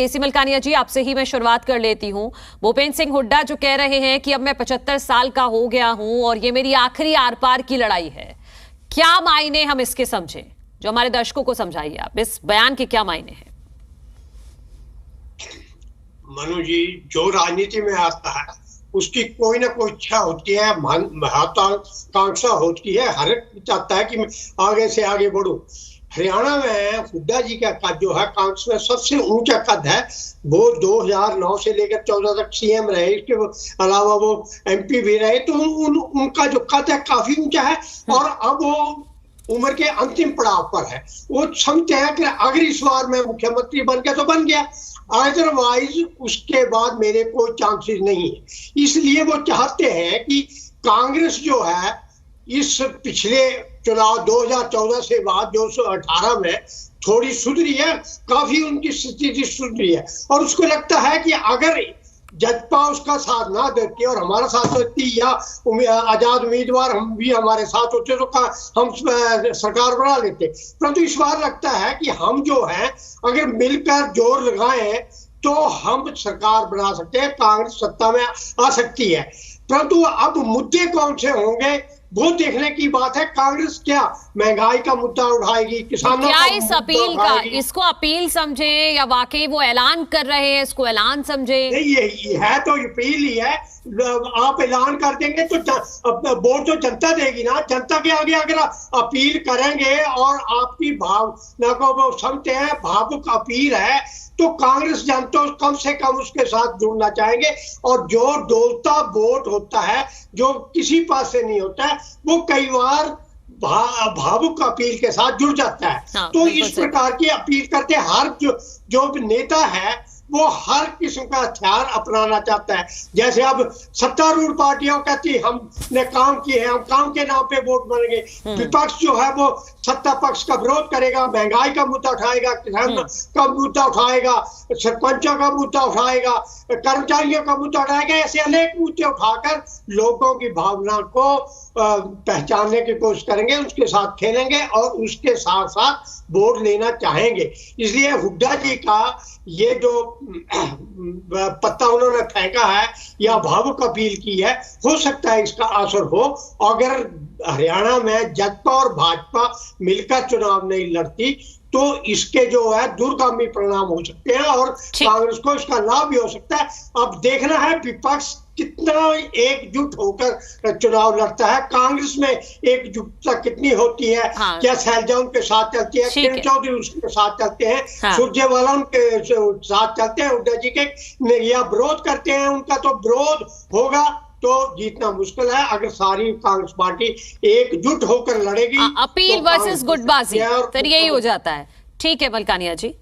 केसी मलकानिया जी, आपसे ही मैं शुरुआत कर लेती हूं। भूपेंद्र सिंह हुड्डा जो कह रहे हैं कि अब मैं 75 साल का हो गया हूं और ये मेरी आखिरी आर पार की लड़ाई है, क्या मायने हम इसके समझें? जो हमारे दर्शकों को समझाइए आप, इस बयान के क्या मायने हैं? मनु जी, जो राजनीति में आता है उसकी कोई ना कोई इच्छा होती है, महत्वाकांक्षा होती है, हर एक चाहता है कि मैं आगे से आगे बढ़ूं। हरियाणा में हुड्डा जी का कद जो है कांग्रेस में सबसे ऊंचा कद है। वो 2009 से लेकर 14 तक सीएम रहे, इसके अलावा वो एमपी भी रहे, तो उनका जो कद है काफी ऊंचा है। और अब वो उम्र के अंतिम पड़ाव पर है। वो समझते हैं कि अगर इस बार मैं मुख्यमंत्री बन गया तो बन गया, अदरवाइज उसके बाद मेरे कोई चांसेस नहीं है। इसलिए वो चाहते हैं कि कांग्रेस जो है इस पिछले चुनाव 2014 से बाद जो 18 में थोड़ी सुधरी है, काफी उनकी स्थिति सुधरी है। और उसको लगता है कि अगर जजपा उसका साथ ना देती और हमारा साथ देती या आजाद उम्मीदवार हम भी हमारे साथ होते तो हम सरकार बना लेते। परंतु इस बार लगता है कि हम जो है अगर मिलकर जोर लगाएं तो हम सरकार बना सकते हैं, कांग्रेस सत्ता में आ सकती है। परंतु अब मुद्दे कौन से होंगे वो देखने की बात है। कांग्रेस क्या महंगाई का मुद्दा उठाएगी, किसानों क्या का इस अपील का, इसको अपील समझे या वाकई वो ऐलान कर रहे हैं, इसको ऐलान समझे? नहीं, ये है तो अपील ही है। आप ऐलान कर देंगे तो वोट तो जनता देगी ना। जनता के आगे अगर अपील करेंगे और आपकी भावना को वो समझते हैं, भावुक अपील है, तो कांग्रेस जनता कम से कम उसके साथ जुड़ना चाहेंगे। और जो डोलता वोट होता है, जो किसी पास से नहीं होता है, वो कई बार भावुक अपील के साथ जुड़ जाता है। तो इस प्रकार की अपील करते हर जो नेता है वो हर किस्म का हथियार अपनाना चाहता है। जैसे अब सत्तारूढ़ पार्टियां कहती हमने काम किए हैं, हम काम के नाम पे वोट मांगेंगे। विपक्ष जो है वो सत्ता पक्ष का विरोध करेगा, महंगाई का मुद्दा उठाएगा, किसान का मुद्दा उठाएगा, सरपंचों का मुद्दा उठाएगा, कर्मचारियों का मुद्दा उठाएगा। ऐसे अनेक मुद्दे उठाकर लोगों की भावना को पहचानने की कोशिश करेंगे, उसके साथ खेलेंगे और उसके साथ साथ वोट लेना चाहेंगे। इसलिए हुड्डा जी का ये जो पत्ता उन्होंने फेंका है या भावुक अपील की है, हो सकता है इसका असर हो। अगर हरियाणा में जजपा और भाजपा मिलकर चुनाव नहीं लड़ती तो इसके जो है दूरगामी परिणाम हो सकते हैं और कांग्रेस को इसका लाभ भी हो सकता है। अब देखना है विपक्ष कितना एकजुट होकर चुनाव लड़ता है, कांग्रेस में एकजुटता कितनी होती है। क्या शैलजा उनके साथ चलती है, किरण चौधरी उसके साथ चलते हैं, सुरजेवाला उनके साथ चलते हैं, हुड्डा जी के या विरोध करते हैं। उनका तो विरोध होगा तो जीतना मुश्किल है। अगर सारी कांग्रेस पार्टी एकजुट होकर लड़ेगी, अपील वर्सेस गुटबाजी, फिर यही हो जाता है। ठीक है मलकानिया जी।